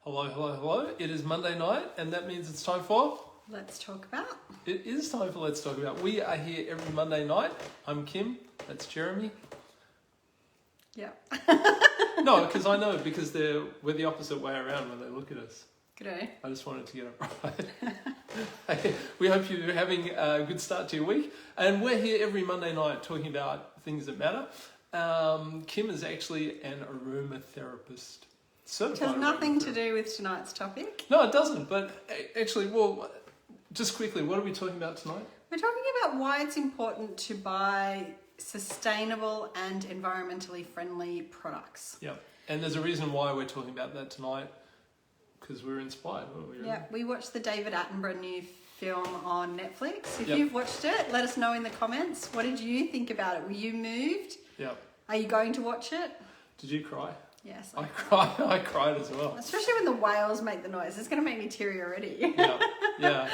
Hello, hello, hello. It is Monday night, and that means it's time for... Let's talk about. It is time for Let's Talk About. We are here every Monday night. I'm Kim. That's Jeremy. Yeah. No, because I know, because we're the opposite way around when they look at us. G'day. I just wanted to get it right. Hey, we hope you're having a good start to your week. And we're here every Monday night talking about things that matter. Kim is actually an aromatherapist. It has nothing to do with tonight's topic. No, it doesn't. But actually, well, just quickly, what are we talking about tonight? We're talking about why it's important to buy sustainable and environmentally friendly products. Yeah. And there's a reason why we're talking about that tonight, because we're inspired, weren't we? Really? Yeah, we watched the David Attenborough new film on Netflix. If Yep. you've watched it, let us know in the comments. What did you think about it? Were you moved? Yeah. Are you going to watch it? Did you cry? Yes. I cried as well. Especially when the whales make the noise. It's going to make me teary already. Yeah.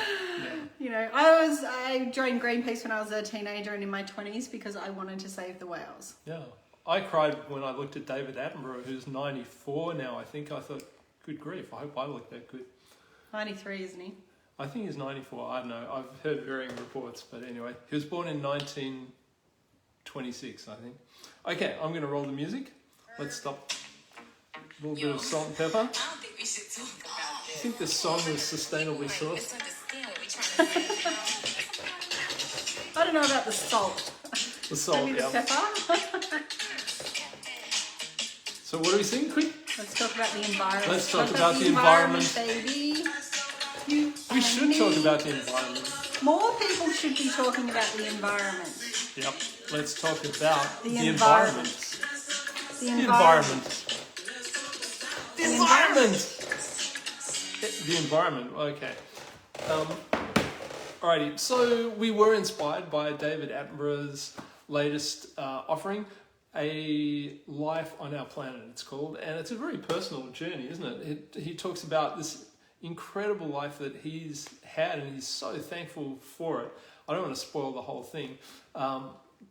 You know, I joined Greenpeace when I was a teenager and in my 20s because I wanted to save the whales. Yeah. I cried when I looked at David Attenborough, who's 94 now, I think. I thought, good grief, I hope I look that good. 93, isn't he? I think he's 94. I don't know. I've heard varying reports, but anyway. He was born in 1926, I think. Okay, I'm going to roll the music. Let's stop. A little bit of salt and pepper. I don't think we should talk about this. I think this song is sustainably sourced. I don't know about the salt. The salt, Maybe the yeah. pepper. So what do we sing? Quick. Let's talk about the environment. Let's talk about the environment. Baby. We should talk about the environment. More people should be talking about the environment. Yep. Let's talk about The environment. The The environment. The environment. Okay. Alrighty. So we were inspired by David Attenborough's latest offering, A Life on Our Planet, it's called, and it's a very personal journey, isn't it? He talks about this incredible life that he's had, and he's so thankful for it. I don't want to spoil the whole thing,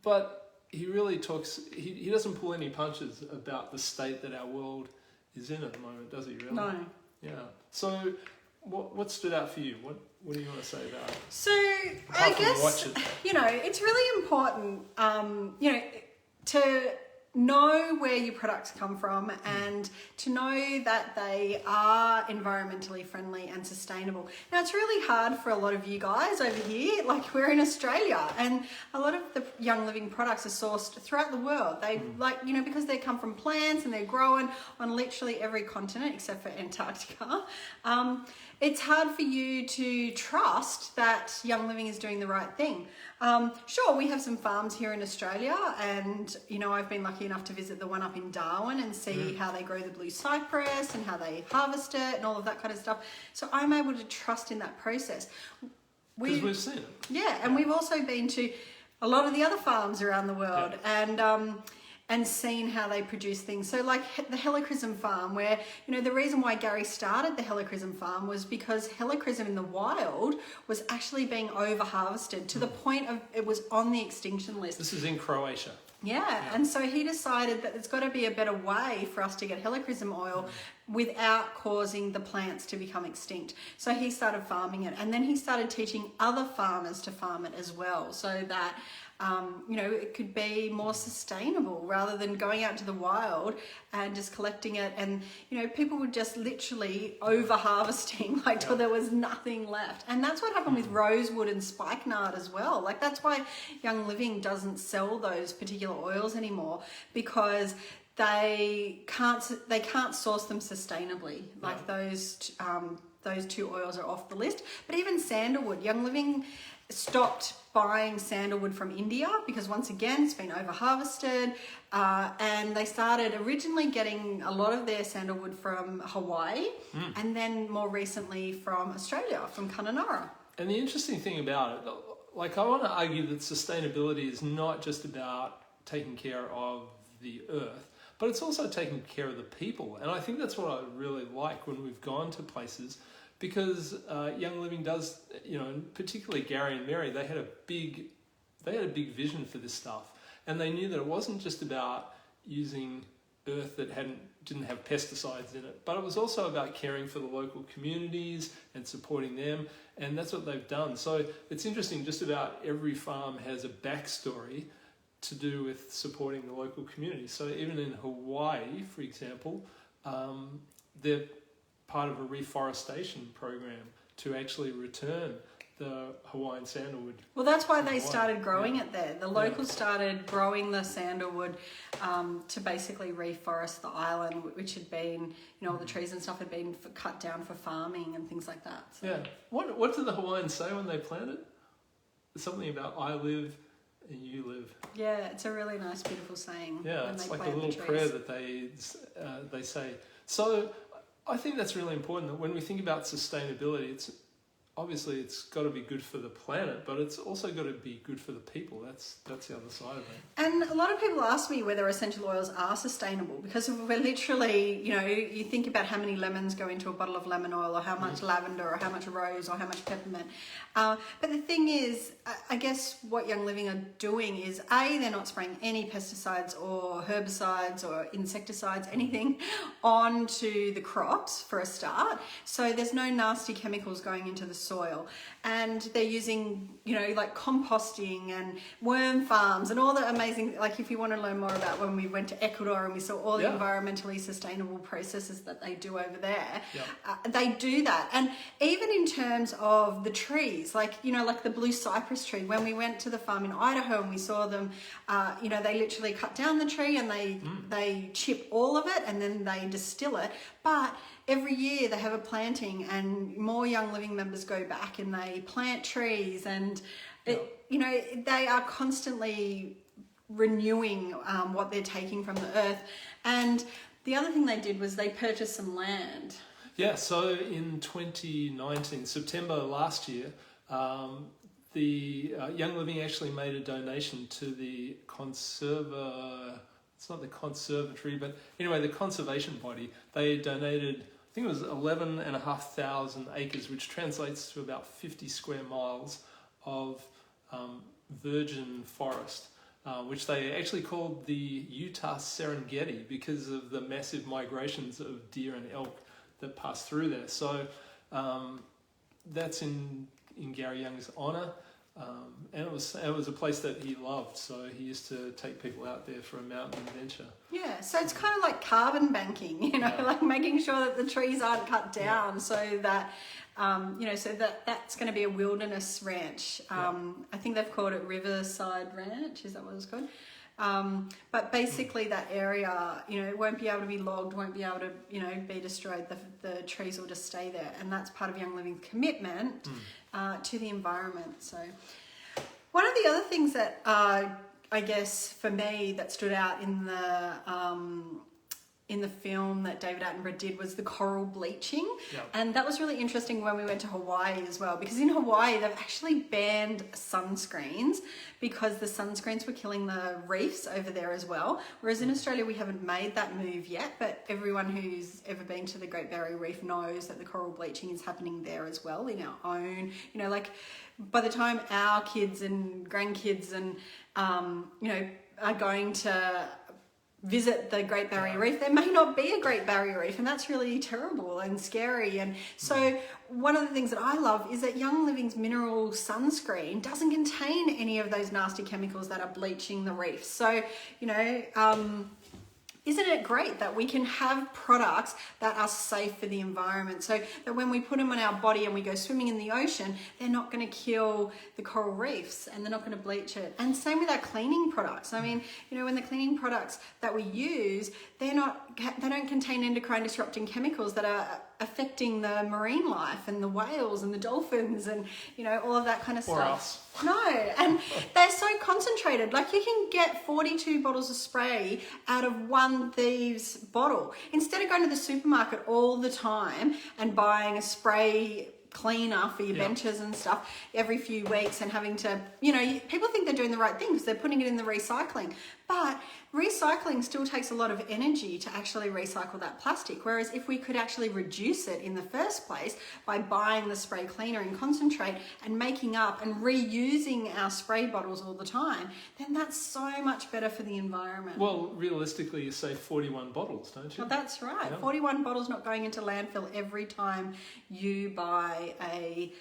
but he really talks. He doesn't pull any punches about the state that our world is in at the moment, does he? Really? No. Yeah. So, what stood out for you? What do you want to say about it? So Apart I from guess watch it. it's really important, to know where your products come from and to know that they are environmentally friendly and sustainable. Now, it's really hard for a lot of you guys over here. Like, we're in Australia, and a lot of the Young Living products are sourced throughout the world. They because they come from plants and they're grown on literally every continent except for Antarctica. It's hard for you to trust that Young Living is doing the right thing. Sure, we have some farms here in Australia, and I've been lucky enough to visit the one up in Darwin and see how they grow the blue cypress and how they harvest it and all of that kind of stuff. So I'm able to trust in that process. Because we've seen it. Yeah, and we've also been to a lot of the other farms around the world, and seen how they produce things. So like the Helichrysum Farm, where, the reason why Gary started the Helichrysum Farm was because Helichrysum in the wild was actually being over-harvested to the point of it was on the extinction list. This is in Croatia. Yeah, and so he decided that there's got to be a better way for us to get helichrysum oil without causing the plants to become extinct. So he started farming it, and then he started teaching other farmers to farm it as well, so that it could be more sustainable rather than going out to the wild and just collecting it. And, people were just literally over harvesting till there was nothing left. And that's what happened with rosewood and spikenard as well. Like, that's why Young Living doesn't sell those particular oils anymore, because they can't source them sustainably. Like those two oils are off the list. But even sandalwood, Young Living stopped buying sandalwood from India because, once again, it's been over harvested, and they started originally getting a lot of their sandalwood from Hawaii, and then more recently from Australia, from Candelilla. And the interesting thing about it, like, I want to argue that sustainability is not just about taking care of the earth, but it's also taking care of the people. And I think that's what I really like when we've gone to places, because Young Living does, particularly Gary and Mary, they had a big vision for this stuff, and they knew that it wasn't just about using earth that hadn't didn't have pesticides in it, but it was also about caring for the local communities and supporting them, and that's what they've done. So it's interesting, just about every farm has a backstory to do with supporting the local community. So even in Hawaii, for example, they're part of a reforestation program to actually return the Hawaiian sandalwood. Well, that's why they started growing it there. The locals Yeah. started growing the sandalwood to basically reforest the island, which had been, all the trees and stuff had been cut down for farming and things like that. So. Yeah. What did the Hawaiians say when they planted? Something about I live and you live. Yeah, it's a really nice, beautiful saying. Yeah, when it's they like a plant the little trees. prayer that they say. So I think that's really important, that when we think about sustainability, it's got to be good for the planet, but it's also got to be good for the people. That's the other side of it. And a lot of people ask me whether essential oils are sustainable, because we're literally, you think about how many lemons go into a bottle of lemon oil, or how much lavender, or how much rose, or how much peppermint. But the thing is, I guess what Young Living are doing is, they're not spraying any pesticides or herbicides or insecticides, anything, onto the crops for a start. So there's no nasty chemicals going into the soil, and they're using like composting and worm farms and all the amazing, like if you want to learn more about when we went to Ecuador and we saw all the environmentally sustainable processes that they do over there, they do that. And even in terms of the trees, like like the blue cypress tree, when we went to the farm in Idaho and we saw them, they literally cut down the tree and they chip all of it and then they distill it, but every year they have a planting, and more Young Living members go back and they plant trees, and they are constantly renewing what they're taking from the earth. And the other thing they did was they purchased some land. Yeah, so in 2019, September last year, the Young Living actually made a donation to the it's not the conservatory, but anyway, the conservation body. They donated, I think it was 11,500 acres, which translates to about 50 square miles of virgin forest, which they actually called the Utah Serengeti because of the massive migrations of deer and elk that pass through there. So that's in Gary Young's honour. And it was a place that he loved, so he used to take people out there for a mountain adventure. Yeah, so it's kind of like carbon banking, like making sure that the trees aren't cut down, so that so that's going to be a wilderness ranch. I think they've called it Riverside Ranch. Is that what it's called? But basically that area, won't be able to be logged, won't be able to, be destroyed. The trees will just stay there. And that's part of Young Living's commitment to the environment. So one of the other things that I guess for me that stood out in the film that David Attenborough did was the coral bleaching. Yep. And that was really interesting when we went to Hawaii as well, because in Hawaii they've actually banned sunscreens because the sunscreens were killing the reefs over there as well. Whereas in Australia we haven't made that move yet, but everyone who's ever been to the Great Barrier Reef knows that the coral bleaching is happening there as well, in our own, like by the time our kids and grandkids and are going to visit the Great Barrier Reef, there may not be a Great Barrier Reef, and that's really terrible and scary. And so one of the things that I love is that Young Living's mineral sunscreen doesn't contain any of those nasty chemicals that are bleaching the reef. So, isn't it great that we can have products that are safe for the environment, so that when we put them on our body and we go swimming in the ocean, they're not going to kill the coral reefs and they're not going to bleach it. And same with our cleaning products. I mean, when the cleaning products that we use, they don't contain endocrine disrupting chemicals that are affecting the marine life and the whales and the dolphins and all of that kind of stuff. Or us. No, and they're so concentrated. Like, you can get 42 bottles of spray out of one thieves bottle. Instead of going to the supermarket all the time and buying a spray cleaner for your benches and stuff every few weeks and having to, people think they're doing the right thing because they're putting it in the recycling. But recycling still takes a lot of energy to actually recycle that plastic. Whereas if we could actually reduce it in the first place by buying the spray cleaner in concentrate and making up and reusing our spray bottles all the time, then that's so much better for the environment. Well, realistically, you save 41 bottles, don't you? Well, that's right. Yeah. 41 bottles not going into landfill every time you buy a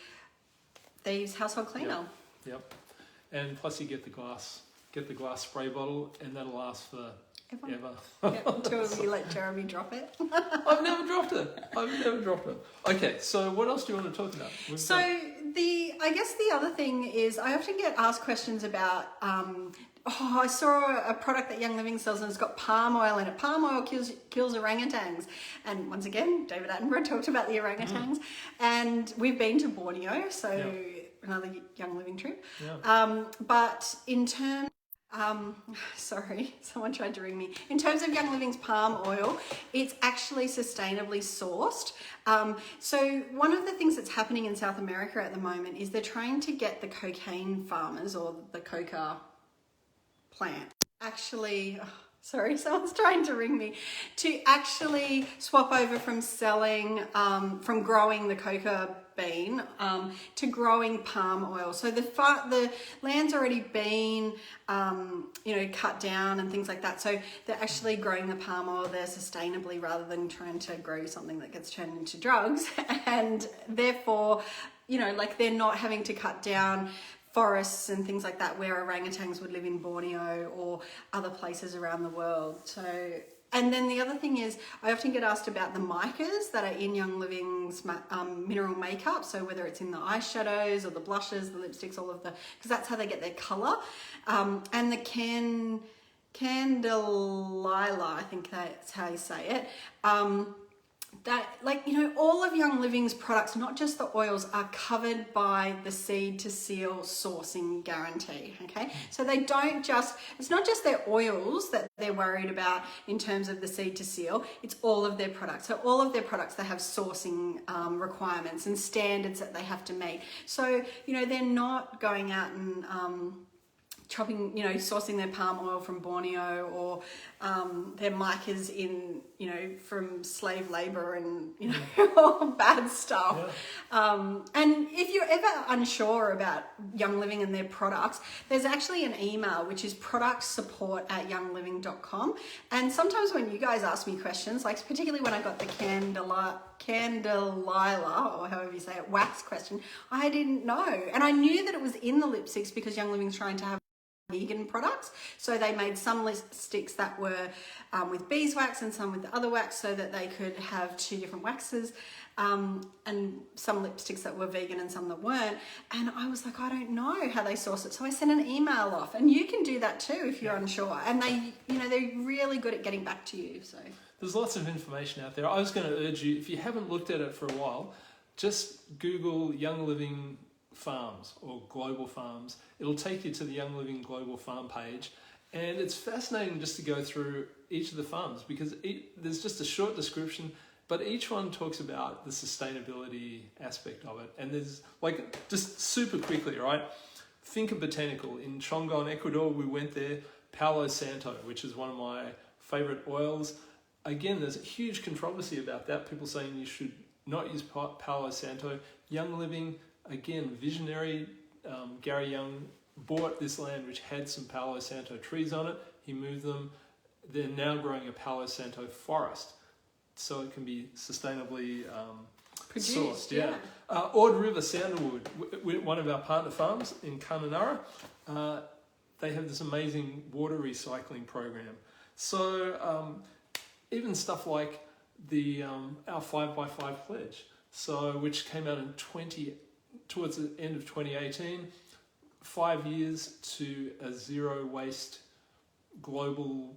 Thieves household cleaner. Yep. And plus you get the glass spray bottle, and that'll last for ever. Yep, until you let Jeremy drop it. I've never dropped it. Okay, so what else do you want to talk about? I guess the other thing is I often get asked questions about I saw a product that Young Living sells and it's got palm oil in it. Palm oil kills orangutans. And once again, David Attenborough talked about the orangutans. And we've been to Borneo, so another Young Living trip. Yeah. But in terms sorry, someone tried to ring me. In terms of Young Living's palm oil, it's actually sustainably sourced. So one of the things that's happening in South America at the moment is they're trying to get the cocaine farmers or the coca plant actually, sorry, someone's trying to ring me, to actually swap over from selling, from growing the coca bean to growing palm oil. So the land's already been, cut down and things like that. So they're actually growing the palm oil there sustainably rather than trying to grow something that gets turned into drugs. And therefore, they're not having to cut down forests and things like that where orangutans would live in Borneo or other places around the world. So, and then the other thing is I often get asked about the micas that are in Young Living's mineral makeup. So whether it's in the eyeshadows or the blushes, the lipsticks, all of because that's how they get their color. And the Candelilla, I think that's how you say it. All of Young Living's products, not just the oils, are covered by the seed to seal sourcing guarantee, okay? So it's not just their oils that they're worried about in terms of the seed to seal, it's all of their products. So all of their products, they have sourcing requirements and standards that they have to meet. So, they're not going out and sourcing their palm oil from Borneo or their micas in, from slave labor and, all bad stuff. Yeah. And if you're ever unsure about Young Living and their products, there's actually an email which is productsupport@youngliving.com. And sometimes when you guys ask me questions, like particularly when I got the Candelilla, or however you say it, wax question, I didn't know. And I knew that it was in the lipsticks because Young Living's trying to have vegan products, so they made some lipsticks that were with beeswax and some with the other wax so that they could have two different waxes, and some lipsticks that were vegan and some that weren't. And I was like, I don't know how they source it, so I sent an email off, and you can do that too if you're unsure, and they're really good at getting back to you. So there's lots of information out there. I was going to urge you, if you haven't looked at it for a while, just Google Young Living Farms or Global Farms. It'll take you to the Young Living Global Farm page, and it's fascinating just to go through each of the farms because there's just a short description, but each one talks about the sustainability aspect of it. And there's just super quickly, right? Think of botanical. In Chongon, Ecuador, we went there. Palo Santo, which is one of my favorite oils. Again, there's a huge controversy about that. People saying you should not use Palo Santo. Young Living, again, visionary. Gary Young bought this land which had some Palo Santo trees on it. He moved them. They're now growing a Palo Santo forest, so it can be sustainably sourced. Yeah. Ord River Sandalwood, one of our partner farms in Candelilla, they have this amazing water recycling program. So even stuff like the our 5x5 pledge, which came out towards the end of 2018, 5 years to a zero waste global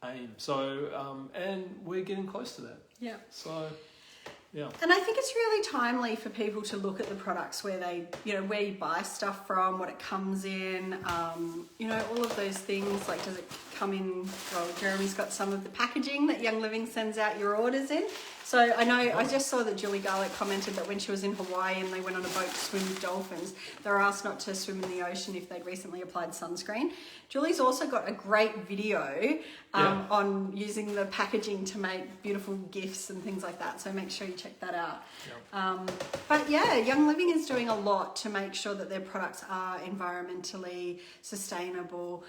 aim. So, and we're getting close to that. Yeah. So, yeah. And I think it's really timely for people to look at the products where they, where you buy stuff from, what it comes in, all of those things. Like, does it come in? Well, Jeremy's got some of the packaging that Young Living sends out your orders in. So I know, I just saw that Julie Garlick commented that when she was in Hawaii and they went on a boat to swim with dolphins, they were asked not to swim in the ocean if they'd recently applied sunscreen. Julie's also got a great video on using the packaging to make beautiful gifts and things like that. So make sure you check that out. Yep. But yeah, Young Living is doing a lot to make sure that their products are environmentally sustainable.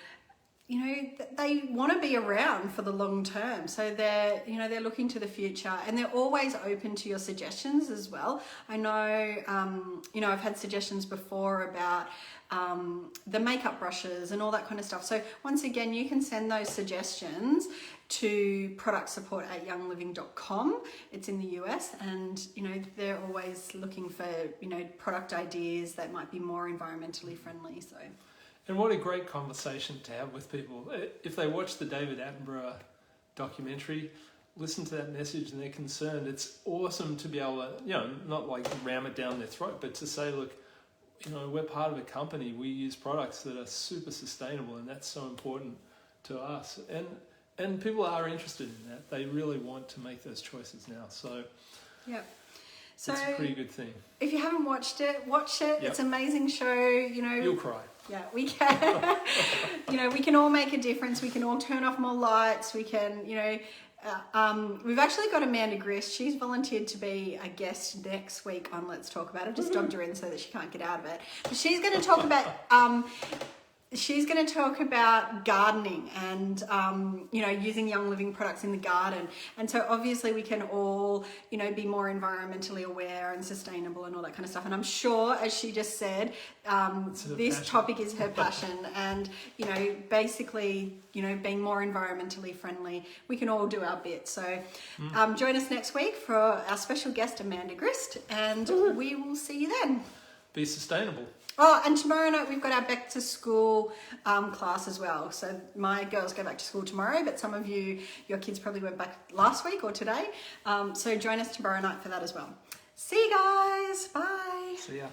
You know, they want to be around for the long term. So they're looking to the future, and they're always open to your suggestions as well. I know, I've had suggestions before about the makeup brushes and all that kind of stuff. So once again, you can send those suggestions to productsupport@youngliving.com. It's in the US, and they're always looking for product ideas that might be more environmentally friendly. So. And what a great conversation to have with people. If they watch the David Attenborough documentary, listen to that message and they're concerned. It's awesome to be able to, not like ram it down their throat, but to say, look, we're part of a company. We use products that are super sustainable, and that's so important to us. And people are interested in that. They really want to make those choices now. So yeah. So it's a pretty good thing. If you haven't watched it, watch it. Yep. It's an amazing show. You'll cry. Yeah, we can. We can all make a difference. We can all turn off more lights. We can, we've actually got Amanda Grist. She's volunteered to be a guest next week on Let's Talk About It. I've just dogged her in so that she can't get out of it. But she's going to talk about gardening and, using Young Living products in the garden. And so obviously we can all, be more environmentally aware and sustainable and all that kind of stuff. And I'm sure, as she just said, this topic is her passion. And, basically, being more environmentally friendly, we can all do our bit. So join us next week for our special guest, Amanda Grist, and we will see you then. Be sustainable. Oh, and tomorrow night we've got our back to school class as well. So my girls go back to school tomorrow, but some of your kids probably went back last week or today. So join us tomorrow night for that as well. See you guys. Bye. See ya.